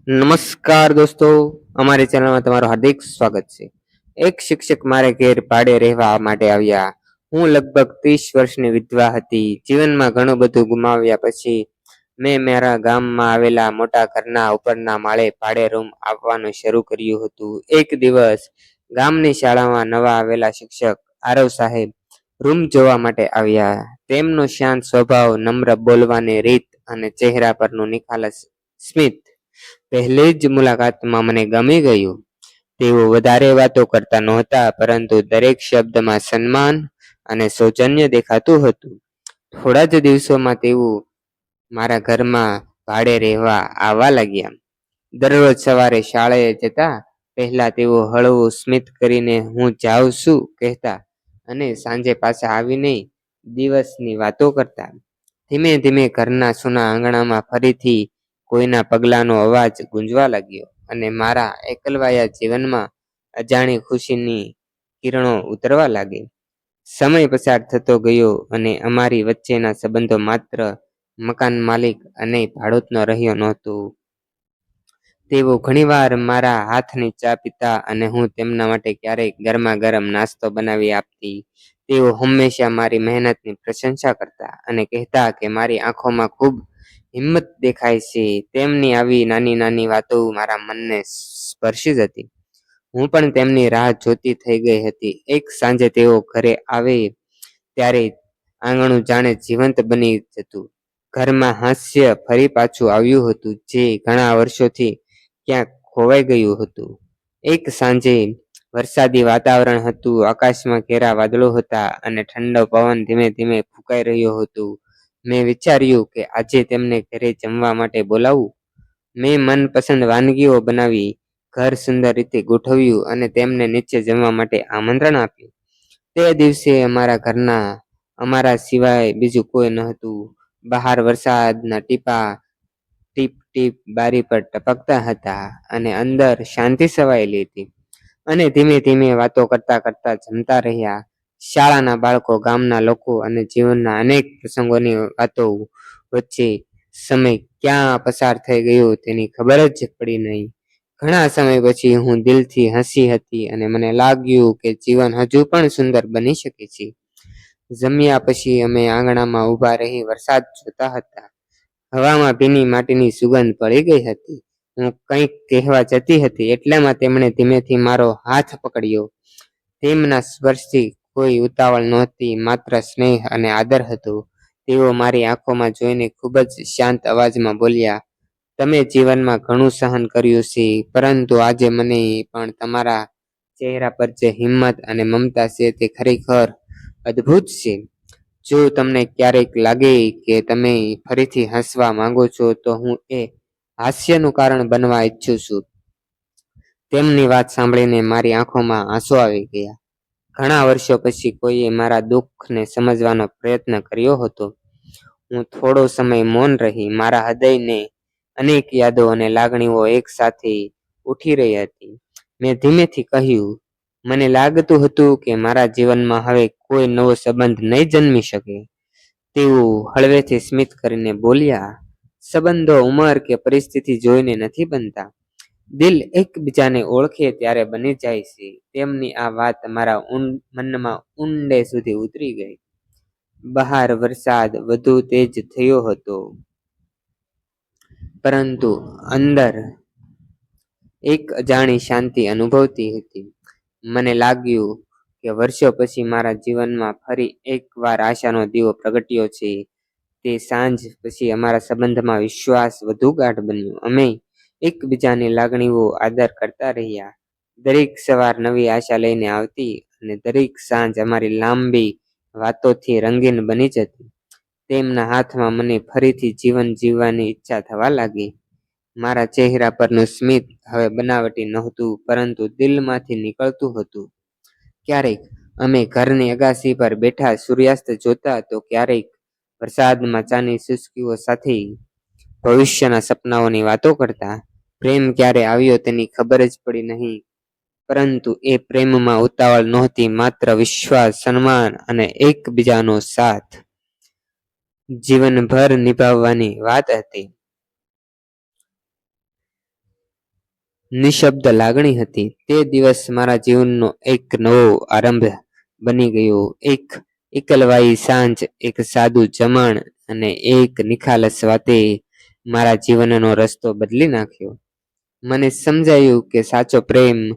નમસ્કાર દોસ્તો, અમારી ચેનલમાં તમારું હાર્દિક સ્વાગત છે. એક શિક્ષક મારે ઘેર ભાડે રહેવા માટે આવ્યા. હું લગભગ 30 વર્ષની વિધવા હતી. જીવનમાં ઘણું બધું ગુમાવ્યા પછી મેં મારા ગામમાં આવેલા મોટા ઘરના ઉપરના માળે ભાડે રૂમ આપવાનું શરૂ કર્યું હતું. એક દિવસ ગામની શાળામાં નવા આવેલા શિક્ષક આરવ સાહેબ રૂમ જોવા માટે આવ્યા. તેમનો શાંત સ્વભાવ, નમ્ર બોલવાની રીત અને ચહેરા પરનું નિખાલસ સ્મિત પહેલી જ મુલાકાતમાં મને ગમી ગયું. તેઓ વધારે વાતો કરતા નહોતા, પરંતુ દરેક શબ્દમાં સન્માન અને સૌજન્ય દેખાતું હતું. થોડા જ દિવસોમાં તેઓ મારા ઘરમાં ભાડે રહેવા આવવા લાગ્યા. દરરોજ સવારે શાળાએ જતા પહેલા તેઓ હળવું સ્મિત કરીને હું જાઉં છું કહેતા અને સાંજે પાછા આવીને દિવસની વાતો કરતા. ધીમે ધીમે ઘરના સૂના આંગણામાં ફરીથી કોઈના પગલાંનો અવાજ ગુંજવા લાગ્યો અને મારા એકલવાયા જીવનમાં અજાણી ખુશીની કિરણો ઉતરવા લાગી. સમય પસાર થતો ગયો અને અમારી વચ્ચેના સંબંધો માત્ર મકાન માલિક અને ભાડૂતનો રહ્યો નહોતો. તેઓ ઘણીવાર મારા હાથની ચા પીતા અને હું તેમના માટે ક્યારેક ગરમા ગરમ નાસ્તો બનાવી આપતી. તેઓ હંમેશા મારી મહેનતની પ્રશંસા કરતા અને કહેતા કે મારી આંખોમાં ખૂબ હિંમત દેખાય છે. તેમની આવી નાની નાની વાતો મારા મનને સ્પર્શી જતી. હું પણ તેમની રાહ જોતી થઈ ગઈ હતી. એક સાંજે તેઓ ઘરે આવે ત્યારે આંગણું જાણે જીવંત બની જતું. ઘરમાં હાસ્ય ફરી પાછું આવ્યું હતું, જે ઘણા વર્ષોથી ક્યાંક ખોવાઈ ગયું હતું. એક સાંજે વરસાદી વાતાવરણ હતું. આકાશમાં ઘેરા વાદળો હતા અને ઠંડો પવન ધીમે ધીમે ફૂંકાઈ રહ્યો હતો. મેં વિચાર્યું કે આજે તેમને ઘરે જમવા માટે બોલાવું. મેં મનપસંદ વાનગીઓ બનાવી, ઘર સુંદર રીતે ગોઠવ્યું અને તેમને નીચે જમવા માટે આમંત્રણ આપ્યું. તે દિવસે અમારા ઘરના અમારા સિવાય બીજું કોઈ નહોતું. બહાર વરસાદના ટીપા ટીપ ટીપ બારી પર ટપકતા હતા અને અંદર શાંતિ છવાયેલી હતી. અને ધીમે ધીમે વાતો કરતા કરતા જમતા રહ્યા. શાળાના બાળકો, ગામના લોકો અને જીવનના અનેક પ્રસંગોની વાતો વચ્ચે સમય ક્યાં પસાર થઈ ગયો તેની ખબર જ પડી નહીં. ઘણા સમય પછી હું દિલથી હસી હતી અને મને લાગ્યું કે જીવન હજુ પણ સુંદર બની શકે છે. જમ્યા પછી અમે આંગણામાં ઊભા રહી વરસાદ જોતા હતા. હવામાં ભીની માટીની સુગંધ પડી ગઈ હતી. હું કંઈક કહેવા જતી હતી એટલામાં તેમણે ધીમેથી મારો હાથ પકડ્યો. તેમના સ્પર્શથી કોઈ ઉતાવળ નહોતી, માત્ર સ્નેહ અને આદર હતો. તેઓ મારી આંખોમાં જોઈને ખૂબ જ શાંત અવાજમાં બોલ્યા, તમે જીવનમાં ઘણું સહન કર્યું છે, પરંતુ આજે મને પણ તમારા ચહેરા પર જે હિંમત અને મમતા છે તે ખરેખર અદ્ભુત છે. જો તમને ક્યારેક લાગે કે તમે ફરીથી હસવા માંગો છો, તો હું એ હાસ્યનું કારણ બનવા ઈચ્છું છું. તેમની વાત સાંભળીને મારી આંખોમાં આંસુ આવી ગયા. ઘણા વર્ષો પછી કોઈએ મારા દુઃખને સમજવાનો પ્રયત્ન કર્યો હતો. હું થોડો સમય મૌન રહી. મારા હૃદયને અનેક યાદો અને લાગણીઓ એક સાથે ઉઠી રહી હતી. મેં ધીમેથી કહ્યું, મને લાગતું હતું કે મારા જીવનમાં હવે કોઈ નવો સંબંધ નહીં જન્મી શકે. તેઓ હળવેથી સ્મિત કરીને બોલ્યા, સંબંધો ઉંમર કે પરિસ્થિતિ જોઈને નથી બનતા, દિલ એકબીજાને ઓળખે ત્યારે બની જાય છે. તેમની આ વાત મારા મનમાં ઊંડે સુધી ઉતરી ગઈ. બહાર વરસાદ વધુ તેજ થયો હતો, પરંતુ અંદર એક અજાણી શાંતિ અનુભવતી હતી. મને લાગ્યું કે વર્ષો પછી મારા જીવનમાં ફરી એકવાર આશાનો દીવો પ્રગટ્યો છે. તે સાંજ પછી અમારા સંબંધમાં વિશ્વાસ વધુ ગાઢ બન્યો. અમે એકબીજાની લાગણીઓ આદર કરતા રહ્યા. દરેક સવાર નવી આશા લઈને આવતી અને દરેક સાંજ અમારી લાંબી વાતોથી રંગીન બની જતી. તેમના હાથમાં મને ફરીથી જીવન જીવવાની ઈચ્છા થવા લાગી. મારા ચહેરા પરનું સ્મિત હવે બનાવટી નહોતું, પરંતુ દિલમાંથી નીકળતું હતું. ક્યારેક અમે ઘરની અગાસી પર બેઠા સૂર્યાસ્ત જોતા, તો ક્યારેક વરસાદમાં ચાની ચુસ્કીઓ સાથે ભવિષ્યના સપનાઓની વાતો કરતા. પ્રેમ ક્યારે આવ્યો તેની ખબર જ પડી નહીં, પરંતુ એ પ્રેમમાં ઉતાવળ નહોતી, માત્ર વિશ્વાસ, સન્માન અને એકબીજાનો સાથ જીવનભર નિભાવવાની વાત હતી. નિશબ્દ લાગણી હતી. તે દિવસ મારા જીવનનો એક નવો આરંભ બની ગયો. એક એકલવાઈ સાંજ, એક સાદું જમણ અને એક નિખાલસ વાતે મારા જીવનનો રસ્તો બદલી નાખ્યો. મને સમજાયું કે સાચો પ્રેમ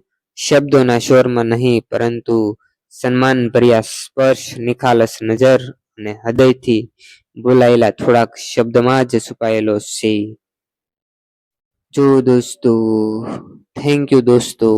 શબ્દોના શોરમાં નહીં, પરંતુ સન્માનભર્યા સ્પર્શ, નિખાલસ નજર અને હૃદયથી બોલાયેલા થોડાક શબ્દમાં જ છુપાયેલો છે. જો દોસ્તો, થેન્ક યુ દોસ્તો.